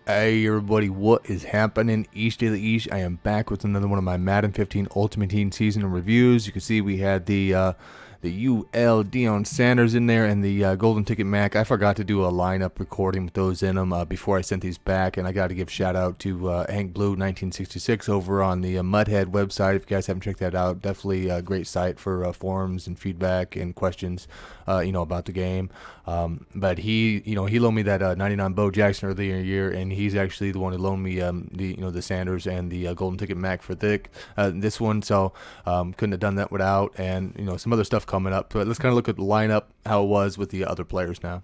Hey everybody, what is happening? East of the East. I am back with another one of my Madden 15 Ultimate Team season reviews. You can see we had the UL Deion Sanders in there and the Golden Ticket Mack. I forgot to do a lineup recording with those in them before I sent these back, and I got to give shout out to Hank Blue 1966 over on the Mudhead website. If you guys haven't checked that out, definitely a great site for forums and feedback and questions, about the game. But he loaned me that 99 Bo Jackson earlier in the year, and he's actually the one who loaned me the Sanders and the Golden Ticket Mack for this one. So couldn't have done that without, and some other stuff coming up. But let's kind of look at the lineup, how it was with the other players now.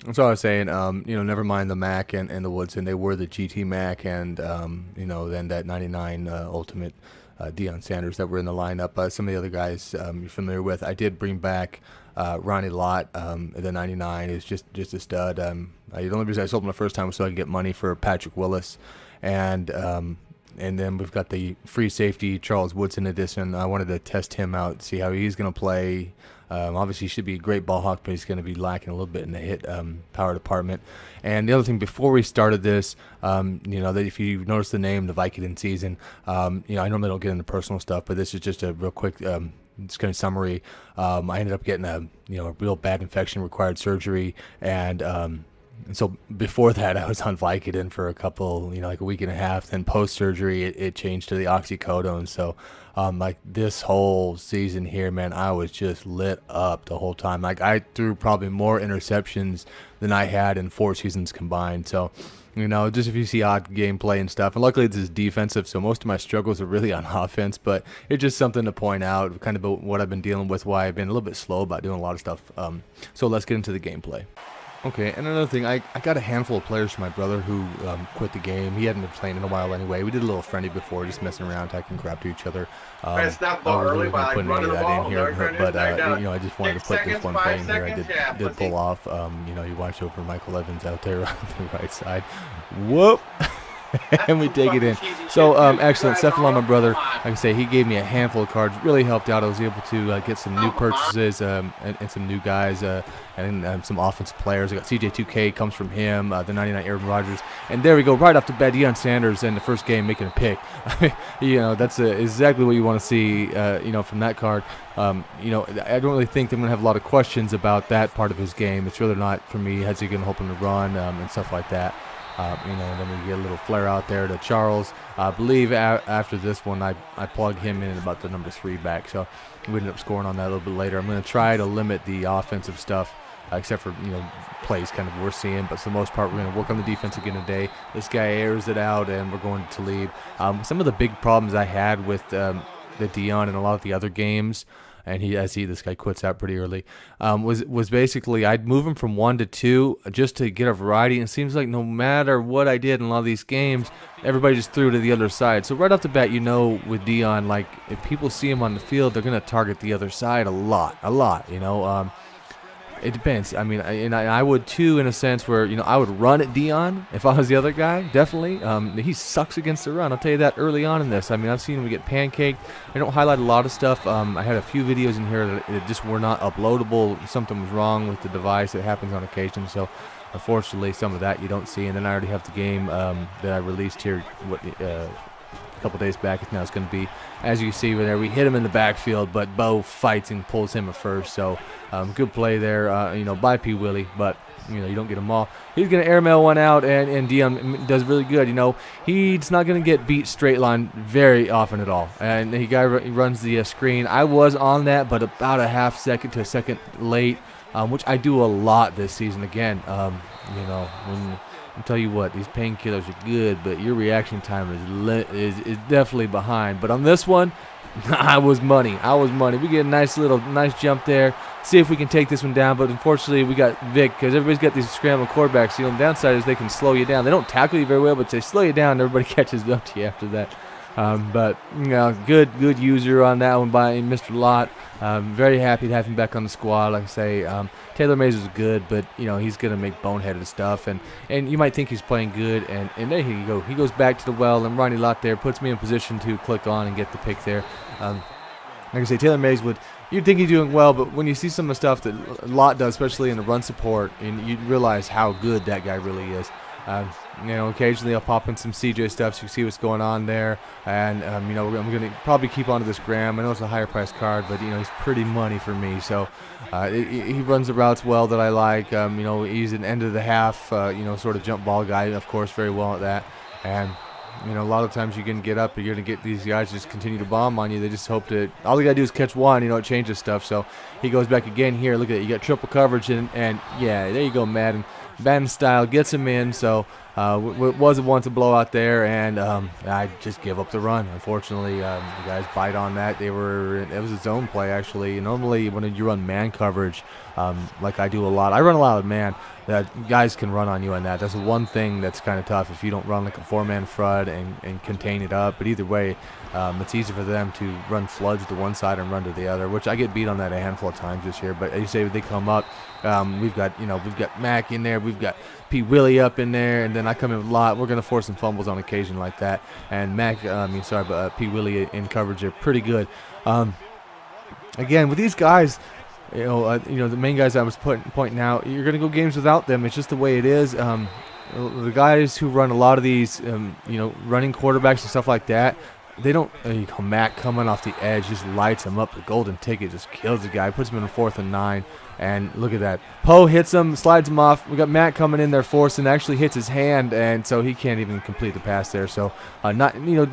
That's all I was saying. Never mind the Mack and the Woodson. They were the GT Mack and then that 99 Ultimate Deion Sanders that were in the lineup. Some of the other guys you're familiar with. I did bring back Ronnie Lott, the 99 is just a stud. The only reason I sold him the first time was so I could get money for Patrick Willis, and then we've got the free safety Charles Woodson edition. I wanted to test him out, see how he's going to play. Obviously, he should be a great ball hawk, but he's going to be lacking a little bit in the hit power department. And the other thing, before we started this, that if you notice the name, the Vicodin season, I normally don't get into personal stuff, but this is just a real quick just kind of summary. I ended up getting a real bad infection, required surgery, and so before that, I was on Vicodin for a couple, like a week and a half. Then post-surgery, it changed to the oxycodone. So, this whole season here, man, I was just lit up the whole time. Like, I threw probably more interceptions than I had in 4 seasons combined. So, just if you see odd gameplay and stuff. And luckily, this is defensive, so most of my struggles are really on offense. But it's just something to point out, kind of what I've been dealing with, why I've been a little bit slow about doing a lot of stuff. So let's get into the gameplay. Okay, and another thing, I got a handful of players from my brother who quit the game. He hadn't been playing in a while anyway. We did a little friendly before, just messing around, talking crap to each other. It's not ball early by putting any of that in here, but I just wanted to put this one play in here. I did pull off. You watch over Michael Evans out there on the right side. Whoop! And we take it in. So excellent. Cephalon, my brother, like I say, he gave me a handful of cards. Really helped out. I was able to get some new purchases and some new guys and some offensive players. I got CJ2K comes from him, the 99 Aaron Rodgers, and there we go, right off the bat, Deion Sanders in the first game making a pick. That's exactly what you want to see. From that card. I don't really think I'm gonna have a lot of questions about that part of his game. It's really not for me. Has he gonna hope him to run and stuff like that. Then we get a little flare out there to Charles. I believe after this one, I plug him in about the number 3 back. So we ended up scoring on that a little bit later. I'm going to try to limit the offensive stuff, except for, plays kind of we're seeing. But for the most part, we're going to work on the defense again today. This guy airs it out, and we're going to lead. Some of the big problems I had with the Deion and a lot of the other games, and this guy quits out pretty early, was basically I'd move him from 1 to 2 just to get a variety. And it seems like no matter what I did in a lot of these games, everybody just threw to the other side. So right off the bat, with Deion, like if people see him on the field, they're going to target the other side a lot. It depends. I mean, I would too, in a sense where I would run at Deion if I was the other guy. Definitely, he sucks against the run. I'll tell you that early on in this. I mean, I've seen him get pancaked. I don't highlight a lot of stuff. I had a few videos in here that just were not uploadable. Something was wrong with the device. It happens on occasion. So, unfortunately, some of that you don't see. And then I already have the game that I released here. A couple days back. Now it's going to be, as you see there, we hit him in the backfield, but Bo fights and pulls him at first. So good play there, by P. Willie, but you don't get them all. He's going to airmail one out, and Deion does really good. He's not going to get beat straight line very often at all. And he runs the screen. I was on that, but about a half second to a second late, which I do a lot this season. Again, I'll tell you what, these painkillers are good, but your reaction time is definitely behind. But on this one, I was money. We get a nice jump there. See if we can take this one down. But unfortunately, we got Vic, because everybody's got these scramble quarterbacks. The downside is they can slow you down. They don't tackle you very well, but they slow you down, and everybody catches up to you after that. But good user on that one by Mr. Lott. Very happy to have him back on the squad. Like I say, Taylor Mays is good, but he's gonna make boneheaded stuff, and you might think he's playing good, and there you go. He goes back to the well, and Ronnie Lott there puts me in position to click on and get the pick there. like I say, Taylor Mays you'd think he's doing well, but when you see some of the stuff that Lott does, especially in the run support, and you realize how good that guy really is. Occasionally I'll pop in some CJ stuff so you can see what's going on there. And, I'm going to probably keep on to this Graham. I know it's a higher price card, but, he's pretty money for me. So he runs the routes well that I like. He's an end of the half, sort of jump ball guy, of course, very well at that. And, a lot of times you're going to get up and you're going to get these guys just continue to bomb on you. They just hope to – all they got to do is catch one. It changes stuff. So he goes back again here. Look at it. You got triple coverage. And yeah, there you go, Madden. Madden style gets him in. So it was once a blowout there. And I just give up the run. Unfortunately, the guys bite on that. It was a zone play, actually. Normally when you run man coverage, like I do a lot, I run a lot of man. That guys can run on you on that. That's the one thing that's kind of tough if you don't run like a 4-man flood and contain it up. But either way, it's easy for them to run floods to one side and run to the other, which I get beat on that a handful of times this year. But as you say, they come up. We've got Mack in there. We've got P. Willie up in there, and then I come in with Lott. We're going to force some fumbles on occasion like that. And Mack, P. Willie in coverage are pretty good. Again, with these guys. The main guys I was pointing out, you're going to go games without them. It's just the way it is. The guys who run a lot of these, running quarterbacks and stuff like that, they don't. Mack coming off the edge just lights him up. The golden ticket just kills the guy, puts him in a 4th and 9. And look at that. Poe hits him, slides him off. We got Mack coming in there, forcing, actually hits his hand, and so he can't even complete the pass there. So,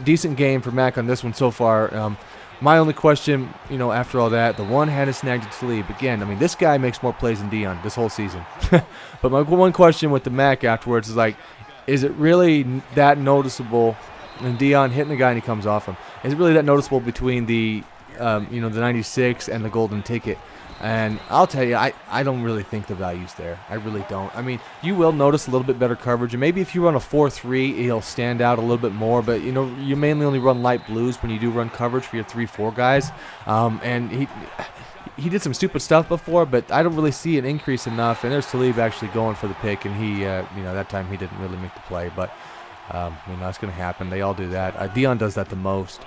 decent game for Mack on this one so far. My only question, after all that, the one hand is snagged to Talib. Again, this guy makes more plays than Deion this whole season. But my one question with the Mack afterwards is is it really that noticeable? And Deion hitting the guy and he comes off him. Is it really that noticeable between the, the 96 and the golden ticket? And I'll tell you, I don't really think the value's there. I really don't. You will notice a little bit better coverage, and maybe if you run a 4-3, he'll stand out a little bit more. But you mainly only run light blues when you do run coverage for your 3-4 guys. And he did some stupid stuff before, but I don't really see an increase enough. And there's Talib actually going for the pick, and he, that time he didn't really make the play. But that's going to happen. They all do that. Deion does that the most.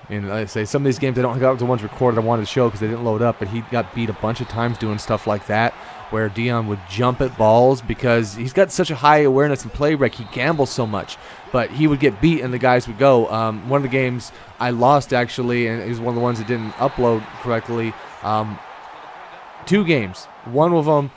And like I say, some of these games I don't got the ones recorded I wanted to show because they didn't load up, but he got beat a bunch of times doing stuff like that where Deion would jump at balls because he's got such a high awareness and play rec. He gambles so much, but he would get beat and the guys would go. One of the games I lost, actually, and it was one of the ones that didn't upload correctly, 2 games. One of them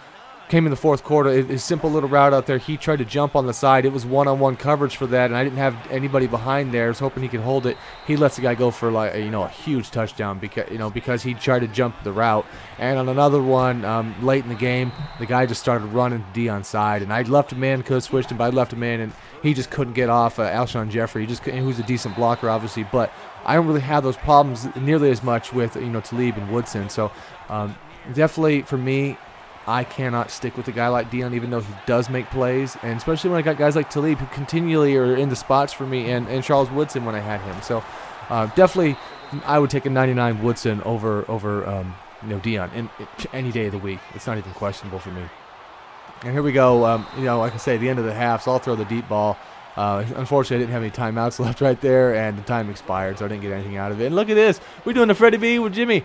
came in the 4th quarter. His simple little route out there, he tried to jump on the side. It was one-on-one coverage for that, and I didn't have anybody behind there. I was hoping he could hold it. He lets the guy go for a huge touchdown because he tried to jump the route. And on another one, late in the game, the guy just started running Deion's side, and I left him in, could have switched him, but I left him in, and he just couldn't get off Alshon Jeffrey. Who's a decent blocker, obviously, but I don't really have those problems nearly as much with Talib and Woodson. So definitely for me, I cannot stick with a guy like Deion, even though he does make plays, and especially when I got guys like Talib who continually are in the spots for me, and Charles Woodson when I had him. So definitely, I would take a 99 Woodson over Deion in any day of the week. It's not even questionable for me. And here we go. Like I say, the end of the half, so I'll throw the deep ball. Unfortunately, I didn't have any timeouts left right there, and the time expired, so I didn't get anything out of it. And look at this. We're doing the Freddie B with Jimmy.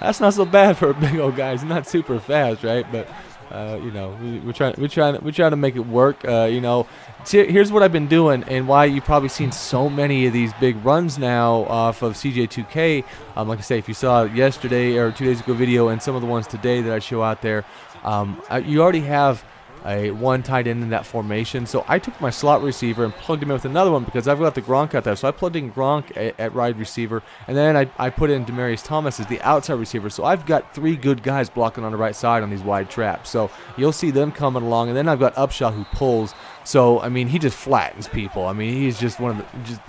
That's not so bad for a big old guy. He's not super fast, right? But we're trying to make it work. Here's what I've been doing, and why you've probably seen so many of these big runs now off of CJ2K. Like I say, if you saw yesterday or 2 days ago video, and some of the ones today that I show out there, you already have a one tight end in that formation. So I took my slot receiver and plugged him in with another one because I've got the Gronk out there. So I plugged in Gronk at wide receiver, and then I put in Demaryius Thomas as the outside receiver. So I've got 3 good guys blocking on the right side on these wide traps. So you'll see them coming along, and then I've got Upshaw who pulls. So he just flattens people. He's just one of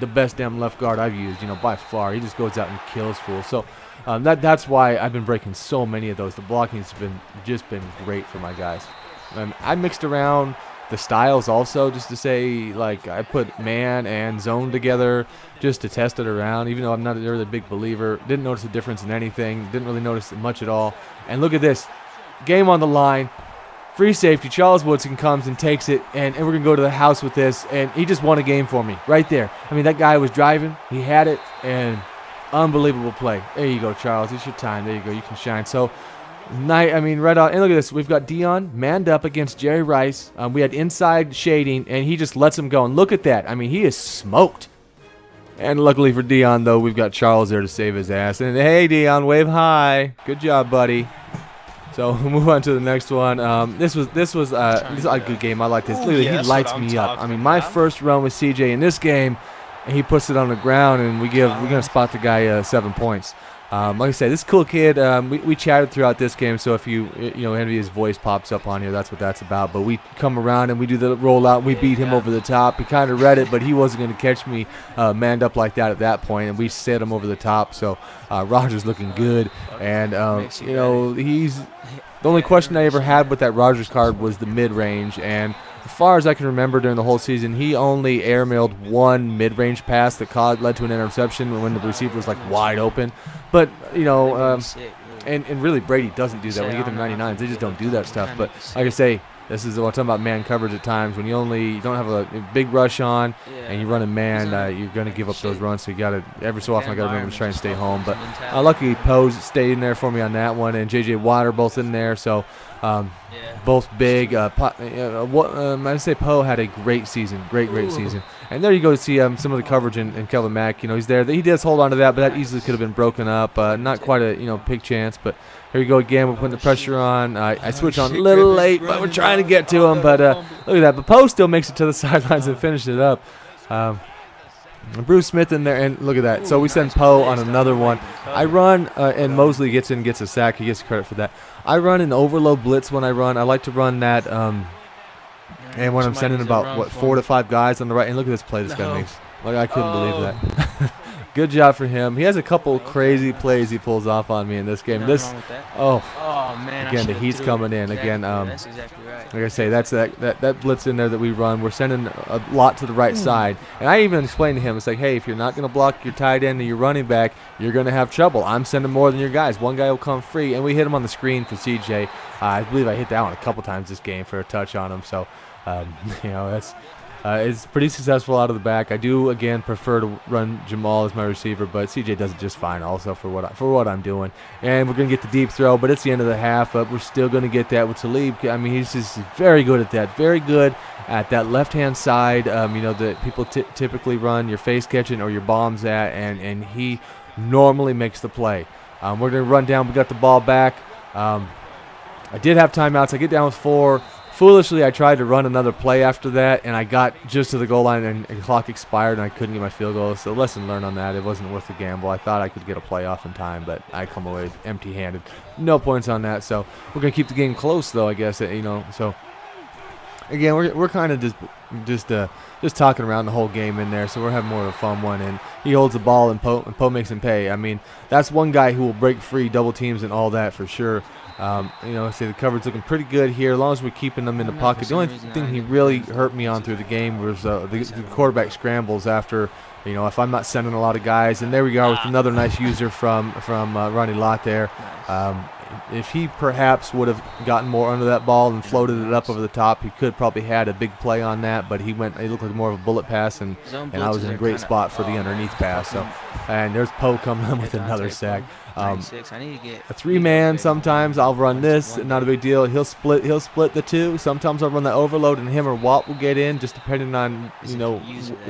the best damn left guard I've used, by far. He just goes out and kills fools. So that's why I've been breaking so many of those. The blocking's been great for my guys. I mixed around the styles also, just to say, I put man and zone together just to test it around, even though I'm not really a big believer. Didn't notice a difference in anything. Didn't really notice much at all. And look at this. Game on the line. Free safety. Charles Woodson comes and takes it, and we're going to go to the house with this. And he just won a game for me right there. That guy was driving. He had it, and Unbelievable play. There you go, Charles. It's your time. There you go. You can shine. So, right on. And look at this. We've got Deion manned up against Jerry Rice. We had inside shading, and he just lets him go. And look at that. I mean, he is smoked. And luckily for Deion, though, we've got Charles there to save his ass. And hey, Deion, wave hi. Good job, buddy. So we'll move on to the next one. This was a good game. I like this. Look at he lights me up. I mean, my first run with CJ in this game, and he puts it on the ground, and we're gonna spot the guy 7 points. Like I said, this cool kid. We chatted throughout this game, so if any of his voice pops up on here, that's what that's about. But we come around and we do the rollout. And we beat him over the top. He kind of read it, but he wasn't going to catch me manned up like that at that point, and we set him over the top. So Roger's looking good, and he's the only question I ever had with that Rogers card was the mid-range, and as far as I can remember during the whole season, he only airmailed one mid-range pass that led to an interception when the receiver was like wide open. But and really Brady doesn't do that. When you get them 99s, they just don't do that stuff. But like I say, this is what I'm talking about, man coverage at times. When you don't have a big rush on and you run a man, you're going to give up those runs. So you got to, every so often, I got to remember to try and stay home. But luckily, Poe's stayed in there for me on that one, and J.J. Watt are both in there. So both big. I'd say Poe had a great season, great season. And there you go to see some of the coverage in Khalil Mack. He's there. He does hold on to that, but that easily could have been broken up. Not quite a big chance, but here you go again. We're putting the pressure on. I switch on a little late, but we're trying to get to him. But look at that. But Poe still makes it to the sidelines and finishes it up. Bruce Smith in there, and look at that. So we send Poe on another one. I run, and Mosley gets in, gets a sack. He gets credit for that. I run an overload blitz when I run. I like to run that. And when I'm sending about 4 to 5 guys on the right, and look at this play this guy makes. Like, I couldn't believe that. Good job for him. He has a couple crazy plays he pulls off on me in this game. Man, again, the heat's coming in. Again, that's exactly right. Like I say, that's that blitz in there that we run. We're sending a lot to the right side. And I even explained to him, it's like, hey, if you're not going to block your tight end and your running back, you're going to have trouble. I'm sending more than your guys. One guy will come free. And we hit him on the screen for CJ. I believe I hit that one a couple times this game for a touch on him. So, that's it's pretty successful out of the back. I do, again, prefer to run Jamal as my receiver, but CJ does it just fine also for what I'm doing. And we're going to get the deep throw, but it's the end of the half, but we're still going to get that with Talib. I mean, he's just very good at that, very good at that left-hand side, that people typically run your face catching or your bombs at, and he normally makes the play. We're going to run down. We got the ball back. I did have timeouts. I get down with 4. Foolishly, I tried to run another play after that, and I got just to the goal line, and the clock expired, and I couldn't get my field goal. So lesson learned on that. It wasn't worth the gamble. I thought I could get a play off in time, but I come away empty-handed. No points on that. So we're going to keep the game close, though, I guess. So, again, we're kind of just talking around the whole game in there, so we're having more of a fun one. And he holds the ball, and Poe makes him pay. I mean, that's one guy who will break free, double teams, and all that for sure. Say the coverage looking pretty good here as long as we're keeping them in the pocket. The only thing he really hurt me on through the game was the quarterback scrambles after, if I'm not sending a lot of guys. And there we go with another nice user from Ronnie Lott there. If he perhaps would have gotten more under that ball and floated it up over the top, he could probably had a big play on that, but he looked like more of a bullet pass, and I was in a great spot for the underneath pass. So, and there's Poe coming in with another sack. A 3-man, sometimes I'll run this, not a big deal. He'll split the 2. Sometimes I'll run the overload, and him or Walt will get in, just depending on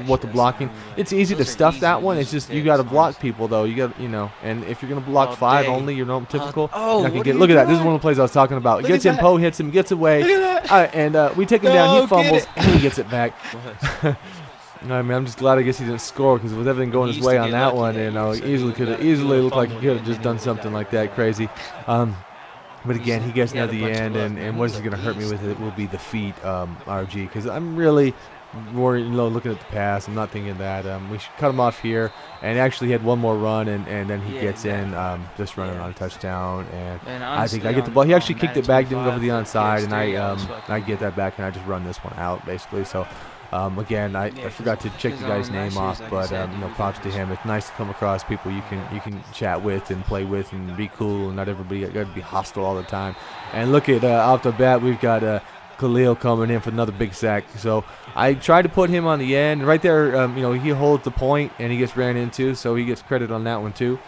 what the blocking. It's easy to stuff that one. It's just you got to block people though. You got and if you're gonna block 5 only, you're not typical. Look at that. This is one of the plays I was talking about. Gets in, Poe hits him, gets away, and we take him down. He fumbles, and he gets it back. I mean, I'm just glad I guess he didn't score, because with everything going his way on that one, easily looked like he could have just done something like that crazy. But again, he gets near the end, and what is going to hurt me with it will be the feet, RG, because I'm really more looking at the pass. I'm not thinking that. We should cut him off here, and actually he had one more run, and then he gets in, just running on a touchdown, and I think I get the ball. He actually kicked it back, didn't go for the onside, and I get that back, and I just run this one out basically. So. Again, I forgot to check the guy's name off, but props to him. It's nice to come across people you can chat with and play with and be cool, and not everybody got to be hostile all the time. And look at off the bat, we've got Khalil coming in for another big sack. So I tried to put him on the end. Right there, he holds the point, and he gets ran into, so he gets credit on that one too.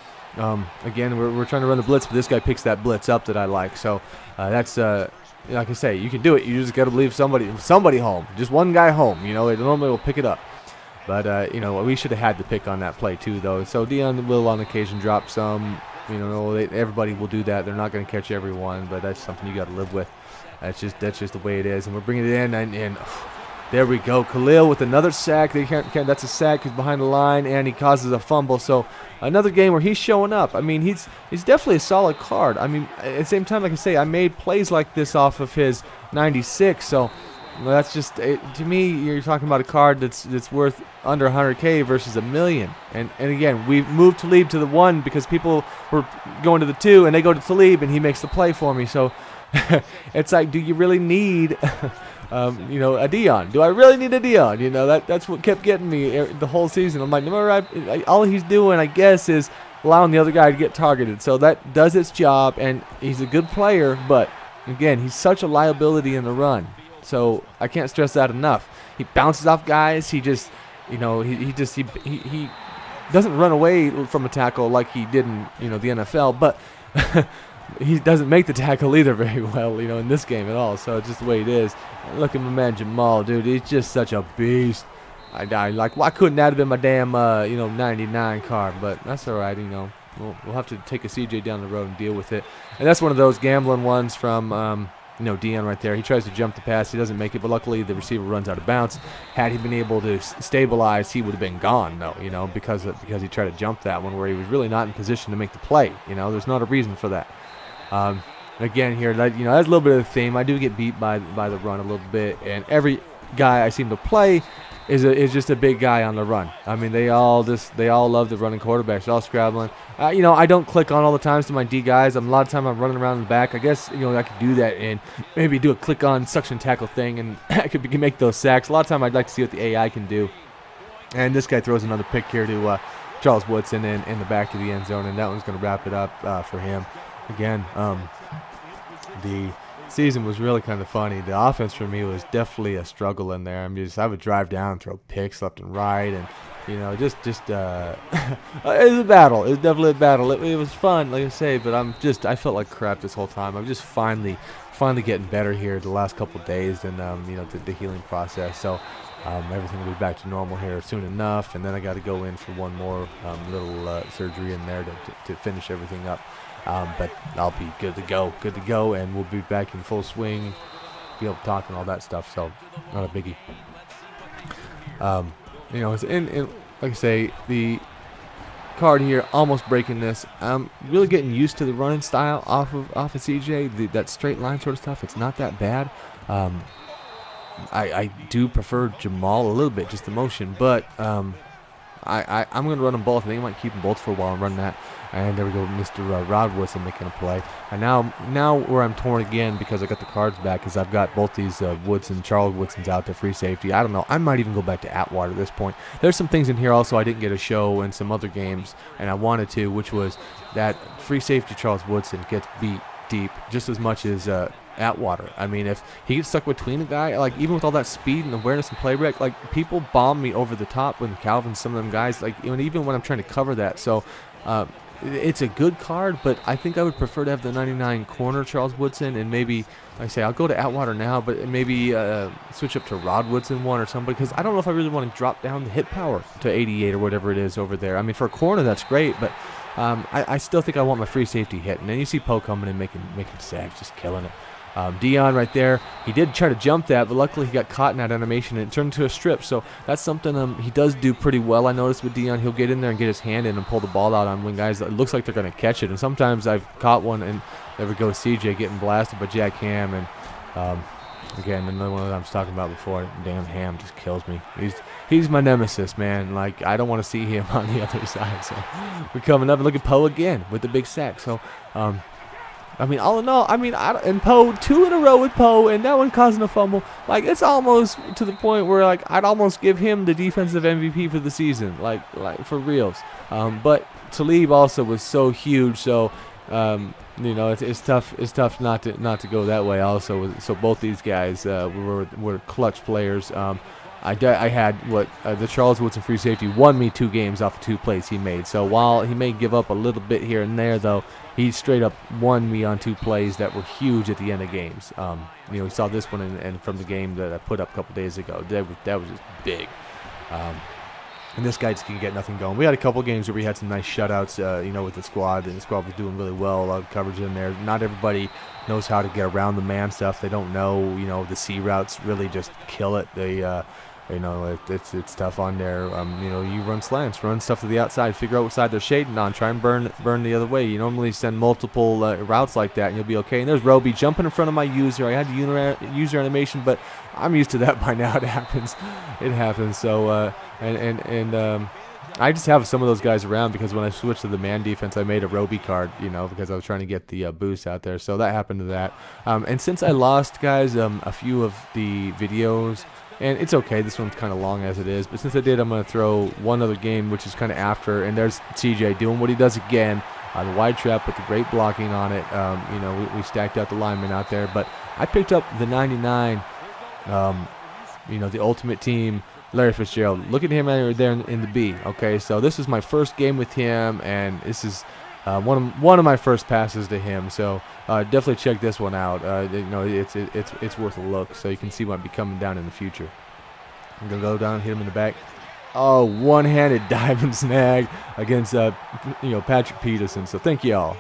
Again, we're trying to run the blitz, but this guy picks that blitz up that I like. So that's like I say, you can do it. You just got to leave somebody home. Just one guy home. They normally will pick it up. But, we should have had the pick on that play too, though. So Deion will on occasion drop some. Everybody will do that. They're not going to catch everyone, but that's something you got to live with. That's just the way it is. And we're bringing it in, and there we go. Khalil with another sack. That's a sack. He's behind the line, and he causes a fumble. So another game where he's showing up. I mean, he's definitely a solid card. I mean, at the same time, like I say, I made plays like this off of his 96. So that's just to me. You're talking about a card that's worth under 100K versus $1 million. And again, we've moved Talib to the 1 because people were going to the 2, and they go to Talib, and he makes the play for me. So it's like, do you really need a Deion? Do I really need a Deion? That's what kept getting me the whole season. I'm like, no matter all he's doing, I guess, is allowing the other guy to get targeted. So that does its job, and he's a good player, but again, he's such a liability in the run. So I can't stress that enough. He bounces off guys. He just, he doesn't run away from a tackle like he did in the NFL, but he doesn't make the tackle either very well, in this game at all. So it's just the way it is. Look at my man Jamal, dude. He's just such a beast. Like, why couldn't that have been my damn 99 card? But that's all right. We'll have to take a CJ down the road and deal with it. And that's one of those gambling ones from Deion right there. He tries to jump the pass. He doesn't make it, but luckily the receiver runs out of bounds. Had he been able to stabilize, he would have been gone, though, because he tried to jump that one where he was really not in position to make the play. There's not a reason for that. Again here, that's a little bit of the theme. I do get beat by the run a little bit, and every guy I seem to play is just a big guy on the run. I mean, they all love the running quarterbacks. They're all scrabbling. I don't click on all the times to my D guys. A lot of time I'm running around in the back. I guess I could do that and maybe do a click on suction tackle thing, and I could make those sacks. A lot of time I'd like to see what the AI can do. And this guy throws another pick here to Charles Woodson in the back of the end zone, and that one's going to wrap it up for him. Again, the season was really kind of funny. The offense for me was definitely a struggle in there. I would drive down and throw picks left and right, and it was a battle. It was definitely a battle. It was fun, like I say, but I felt like crap this whole time. I'm just finally getting better here the last couple of days, and the healing process. So everything will be back to normal here soon enough, and then I got to go in for one more little surgery in there to finish everything up. But I'll be good to go, and we'll be back in full swing, be able to talk and all that stuff. So not a biggie. It's like I say, the card here almost breaking this. I'm really getting used to the running style off of CJ. That straight line sort of stuff. It's not that bad. I do prefer Jamal a little bit, just the motion, but I'm going to run them both. I think I might keep them both for a while and run that. And there we go, Mr. Rod Woodson making a play. And now where I'm torn again because I got the cards back is I've got both these Charles Woodson's out to free safety. I don't know. I might even go back to Atwater at this point. There's some things in here also I didn't get to show in some other games, and I wanted to, which was that free safety Charles Woodson gets beat deep just as much as Atwater. I mean, if he gets stuck between a guy, like even with all that speed and awareness and play break, like people bomb me over the top when Calvin, some of them guys, like even when I'm trying to cover that. So it's a good card, but I think I would prefer to have the 99 corner Charles Woodson, and maybe, like I say, I'll go to Atwater now, but maybe switch up to Rod Woodson one or somebody, because I don't know if I really want to drop down the hit power to 88 or whatever it is over there. I mean, for a corner, that's great, but I still think I want my free safety hit. And then you see Poe coming in, making sacks, just killing it. Deion right there, he did try to jump that, but luckily he got caught in that animation and it turned into a strip. So that's something he does do pretty well. I noticed with Deion, he'll get in there and get his hand in and pull the ball out on when guys, it looks like they're going to catch it. And sometimes I've caught one, and there we go, CJ getting blasted by Jack Ham. And again, another one that I was talking about before, damn Ham just kills me. He's my nemesis, man. Like, I don't want to see him on the other side. So we're coming up, and look at Poe again with the big sack. So I mean, all in all, and Poe, 2 in a row with Poe, and that one causing a fumble. Like, it's almost to the point where, like, I'd almost give him the defensive MVP for the season, like for reals. But Talib also was so huge, so you know, it's tough. It's tough not to go that way. Also, so both these guys were clutch players. I had the Charles Woodson free safety won me 2 games off of 2 plays he made. So while he may give up a little bit here and there, though, he straight up won me on 2 plays that were huge at the end of games. You know, we saw this one and from the game that I put up a couple days ago. That was just big. And this guy just can get nothing going. We had a couple games where we had some nice shutouts, you know, with the squad, and the squad was doing really well. A lot of coverage in there. Not everybody knows how to get around the man stuff. They don't know, you know, the C routes really just kill it. They, you know, it's tough on there. You know, you run slants, run stuff to the outside, figure out what side they're shading on, try and burn the other way. You normally send multiple routes like that, and you'll be okay. And there's Roby jumping in front of my user. I had the user animation, but I'm used to that by now. It happens. It happens. So, I just have some of those guys around because when I switched to the man defense, I made a Roby card, you know, because I was trying to get the boost out there. So that happened to that. And since I lost, guys, a few of the videos, and it's okay, this one's kind of long as it is, but since I did, I'm going to throw one other game, which is kind of after, and there's CJ doing what he does again, the wide trap with the great blocking on it. You know, we stacked out the linemen out there, but I picked up the 99, you know, the ultimate team, Larry Fitzgerald. Look at him right there in the B, okay? So this is my first game with him, and this is one of my first passes to him. So definitely check this one out. You know, it's worth a look, so you can see what might be coming down in the future. I'm gonna go down, hit him in the back. Oh, one-handed dive and snag against you know, Patrick Peterson. So thank you all.